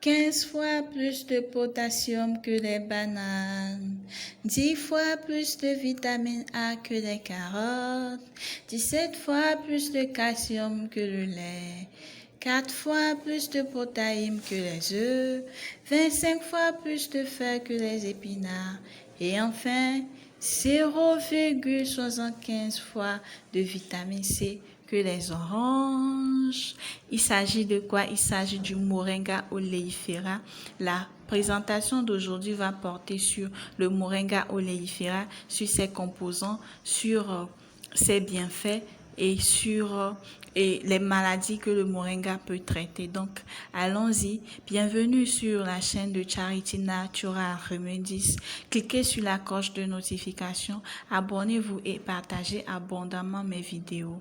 15 fois plus de potassium que les bananes, 10 fois plus de vitamine A que les carottes, 17 fois plus de calcium que le lait, 4 fois plus de protéines que les œufs, 25 fois plus de fer que les épinards et enfin 0,75 fois de vitamine C que les oranges. Il s'agit de quoi? Il s'agit du Moringa oleifera. La présentation d'aujourd'hui va porter sur le Moringa oleifera, sur ses composants, sur ses bienfaits et sur les maladies que le moringa peut traiter. Donc, allons-y. Bienvenue sur la chaîne de Charity Natural Remedies. Cliquez sur la cloche de notification, abonnez-vous et partagez abondamment mes vidéos.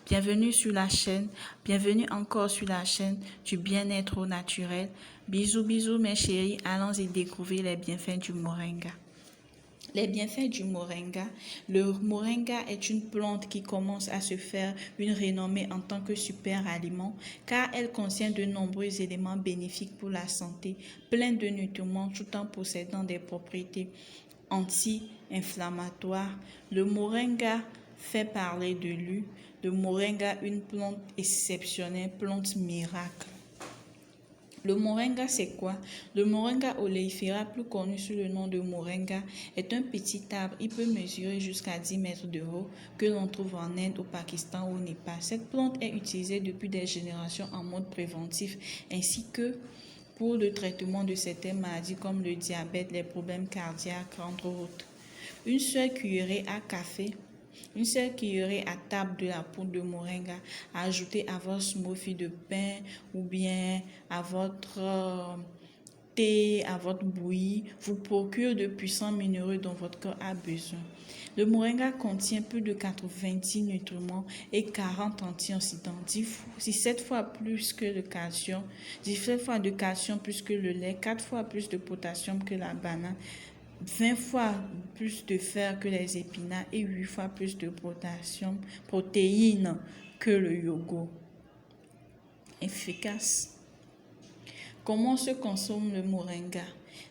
Bienvenue sur la chaîne, bienvenue encore sur la chaîne du bien-être au naturel. Bisous, bisous mes chéris, allons-y découvrir les bienfaits du moringa. Les bienfaits du moringa. Le moringa est une plante qui commence à se faire une renommée en tant que super aliment car elle contient de nombreux éléments bénéfiques pour la santé, plein de nutriments tout en possédant des propriétés anti-inflammatoires. Le moringa fait parler de lui. Le moringa, une plante exceptionnelle, plante miracle. Le moringa, c'est quoi? Le moringa oleifera, plus connu sous le nom de moringa, est un petit arbre. Il peut mesurer jusqu'à 10 mètres de haut que l'on trouve en Inde, au Pakistan ou au Népal. Cette plante est utilisée depuis des générations en mode préventif ainsi que pour le traitement de certaines maladies comme le diabète, les problèmes cardiaques, entre autres. Une seule cuillerée à café. Une seule cuillerée à table de la poudre de moringa ajoutée à votre smoothie de pain ou bien à votre thé, à votre bouillie, vous procure de puissants minéraux dont votre corps a besoin. Le moringa contient plus de 90 nutriments et 40 antioxydants, 17 fois plus que le calcium, 17 fois de calcium plus que le lait, 4 fois plus de potassium que la banane, 20 fois plus de fer que les épinards et 8 fois plus de potassium, protéines que le yogourt. Efficace. Comment se consomme le moringa?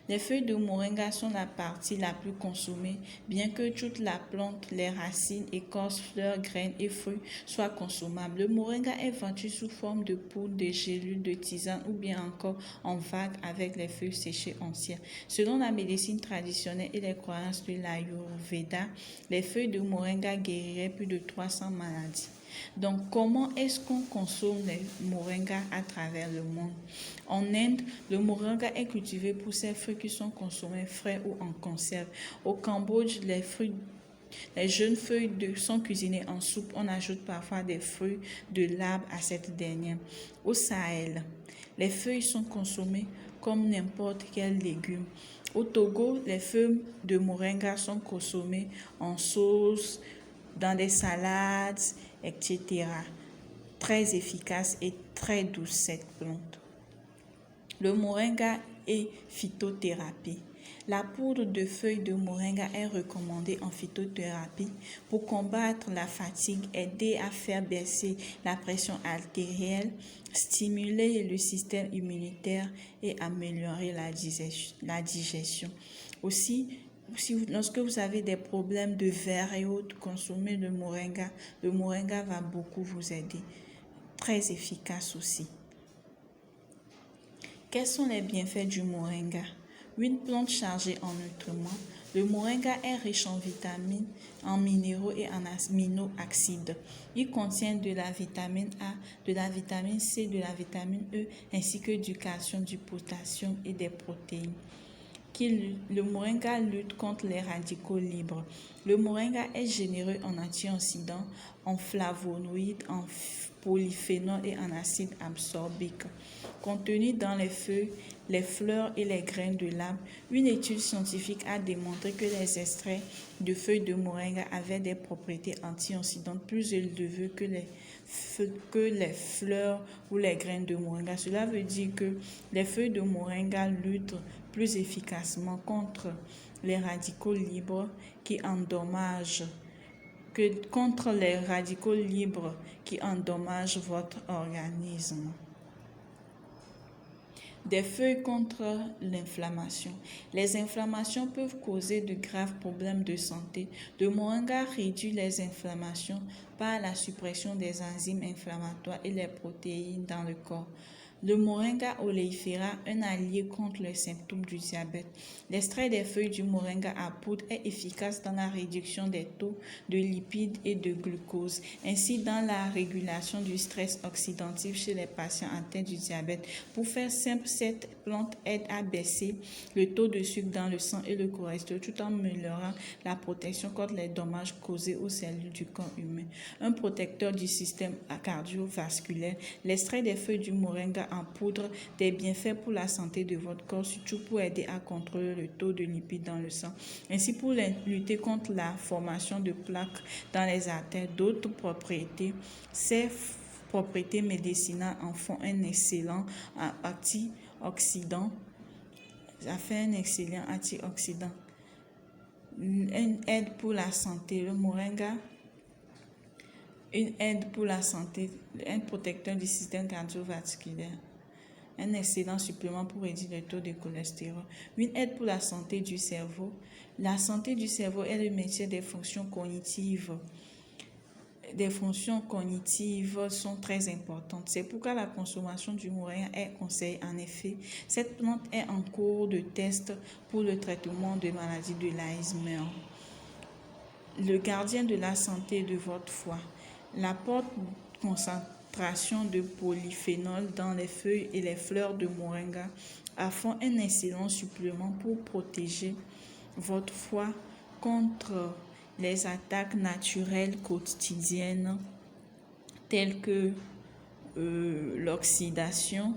Les feuilles de moringa sont la partie la plus consommée, bien que toute la plante, les racines, écorces, fleurs, graines et fruits soient consommables. Le moringa est vendu sous forme de poudre, de gélules, de tisane ou bien encore en vague avec les feuilles séchées entières. Selon la médecine traditionnelle et les croyances de l'Ayurveda, les feuilles de moringa guériraient plus de 300 maladies. Donc, comment est-ce qu'on consomme les moringas à travers le monde? En Inde, le moringa est cultivé pour ses fruits qui sont consommés frais ou en conserve. Au Cambodge, les jeunes feuilles sont cuisinées en soupe. On ajoute parfois des fruits de l'arbre à cette dernière. Au Sahel, les feuilles sont consommées comme n'importe quel légume. Au Togo, les feuilles de moringa sont consommées en sauce, dans des salades, etc. Très efficace et très douce cette plante. Le moringa est phytothérapie. La poudre de feuilles de moringa est recommandée en phytothérapie pour combattre la fatigue, aider à faire baisser la pression artérielle, stimuler le système immunitaire et améliorer la digestion. Aussi, lorsque vous avez des problèmes de verre et autres, consommez le moringa. Le moringa va beaucoup vous aider. Très efficace aussi. Quels sont les bienfaits du moringa? Une plante chargée en nutriments. Le moringa est riche en vitamines, en minéraux et en aminoacides. Il contient de la vitamine A, de la vitamine C, de la vitamine E, ainsi que du calcium, du potassium et des protéines. Le moringa lutte contre les radicaux libres. Le moringa est généreux en antioxydants, en flavonoïdes, en polyphénols et en acide absorbique. Contenu dans les feuilles, les fleurs et les graines de l'arbre, une étude scientifique a démontré que les extraits de feuilles de moringa avaient des propriétés antioxydantes plus élevées que les fleurs ou les graines de moringa. Cela veut dire que les feuilles de moringa luttent plus efficacement contre les radicaux libres qui endommagent votre organisme. Des feuilles contre l'inflammation. Les inflammations peuvent causer de graves problèmes de santé. Le moringa réduit les inflammations par la suppression des enzymes inflammatoires et les protéines dans le corps. Le moringa oleifera, un allié contre les symptômes du diabète. L'extrait des feuilles du moringa à poudre est efficace dans la réduction des taux de lipides et de glucose, ainsi dans la régulation du stress oxydatif chez les patients atteints du diabète. Pour faire simple, cette plante aide à baisser le taux de sucre dans le sang et le cholestérol tout en améliorant la protection contre les dommages causés aux cellules du corps humain. Un protecteur du système cardiovasculaire, l'extrait des feuilles du moringa en poudre, des bienfaits pour la santé de votre corps, surtout pour aider à contrôler le taux de lipides dans le sang, ainsi pour lutter contre la formation de plaques dans les artères. D'autres propriétés, ces propriétés médicinales en font un excellent antioxydant. Ça fait un excellent antioxydant. Une aide pour la santé, le moringa. Une aide pour la santé, un protecteur du système cardiovasculaire. Un excellent supplément pour réduire le taux de cholestérol. Une aide pour la santé du cerveau. La santé du cerveau est le maintien des fonctions cognitives. Des fonctions cognitives sont très importantes. C'est pourquoi la consommation du moringa est conseillée. En effet, cette plante est en cours de test pour le traitement de maladies de l'Alzheimer. Le gardien de la santé de votre foie. L'apport concentration de polyphénol dans les feuilles et les fleurs de moringa font un excellent supplément pour protéger votre foie contre les attaques naturelles quotidiennes telles que l'oxydation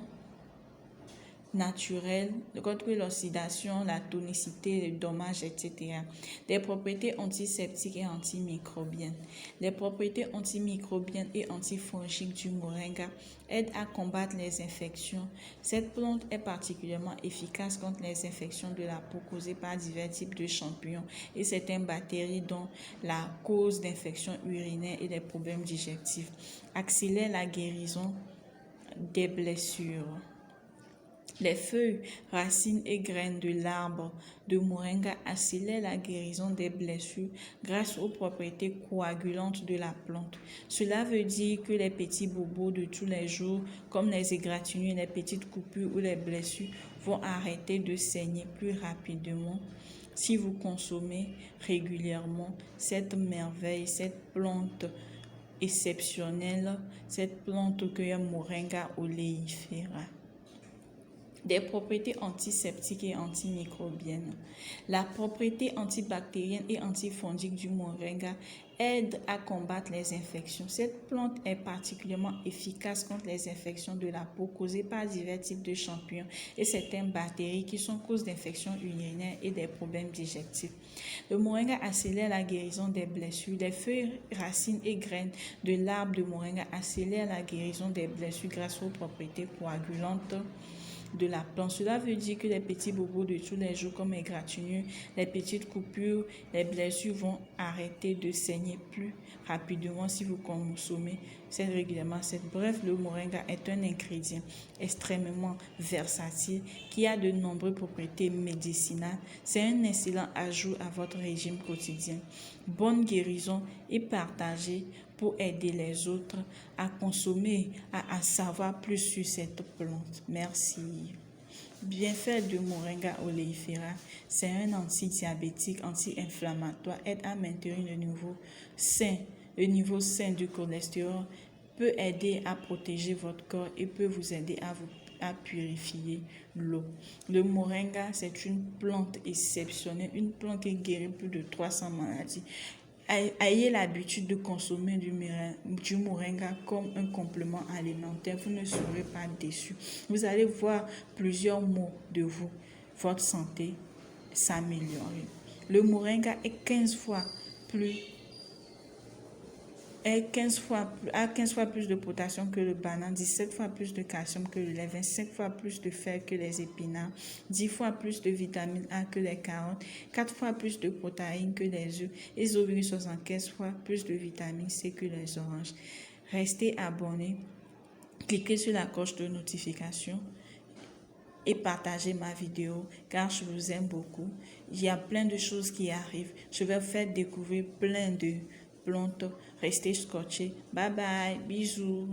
naturelle, contre l'oxydation, la tonicité, les dommages, etc. Des propriétés antiseptiques et antimicrobiennes. Les propriétés antimicrobiennes et antifongiques du moringa aident à combattre les infections. Cette plante est particulièrement efficace contre les infections de la peau causées par divers types de champignons et certaines bactéries, dont la cause d'infections urinaires et des problèmes digestifs. Accélère la guérison des blessures. Les feuilles, racines et graines de l'arbre de moringa accélèrent la guérison des blessures grâce aux propriétés coagulantes de la plante. Cela veut dire que les petits bobos de tous les jours, comme les égratignures, les petites coupures ou les blessures, vont arrêter de saigner plus rapidement si vous consommez régulièrement cette merveille, cette plante exceptionnelle, cette plante que est moringa oleifera. Des propriétés antiseptiques et antimicrobiennes. La propriété antibactérienne et antifongique du moringa aide à combattre les infections. Cette plante est particulièrement efficace contre les infections de la peau causées par divers types de champignons et certaines bactéries qui sont cause d'infections urinaires et des problèmes digestifs. Le moringa accélère la guérison des blessures. Les feuilles, racines et graines de l'arbre de moringa accélèrent la guérison des blessures grâce aux propriétés coagulantes de la plante. Cela veut dire que les petits bobos de tous les jours comme les égratignures, les petites coupures, les blessures vont arrêter de saigner plus rapidement si vous consommez régulièrement. Bref, le moringa est un ingrédient extrêmement versatile qui a de nombreuses propriétés médicinales. C'est un excellent ajout à votre régime quotidien. Bonne guérison et partagez pour aider les autres à consommer, à savoir plus sur cette plante. Merci. Bienfait de moringa oleifera, c'est un antidiabétique, anti-inflammatoire, aide à maintenir le niveau sain du cholestérol, peut aider à protéger votre corps et peut vous aider à purifier l'eau. Le moringa, c'est une plante exceptionnelle, une plante qui guérit plus de 300 maladies. Ayez l'habitude de consommer du moringa comme un complément alimentaire. Vous ne serez pas déçus. Vous allez voir plusieurs maux de vous, votre santé s'améliorer. Le moringa est 15 fois plus a 15 fois plus de potassium que le banane, 17 fois plus de calcium que le lait, 25 fois plus de fer que les épinards, 10 fois plus de vitamine A que les carottes, 4 fois plus de protéines que les œufs et 0,75 fois plus de vitamine C que les oranges. Restez abonnés, cliquez sur la cloche de notification et partagez ma vidéo car je vous aime beaucoup. Il y a plein de choses qui arrivent. Je vais vous faire découvrir plein de plantes. Restez scotchés. Bye bye. Bisous.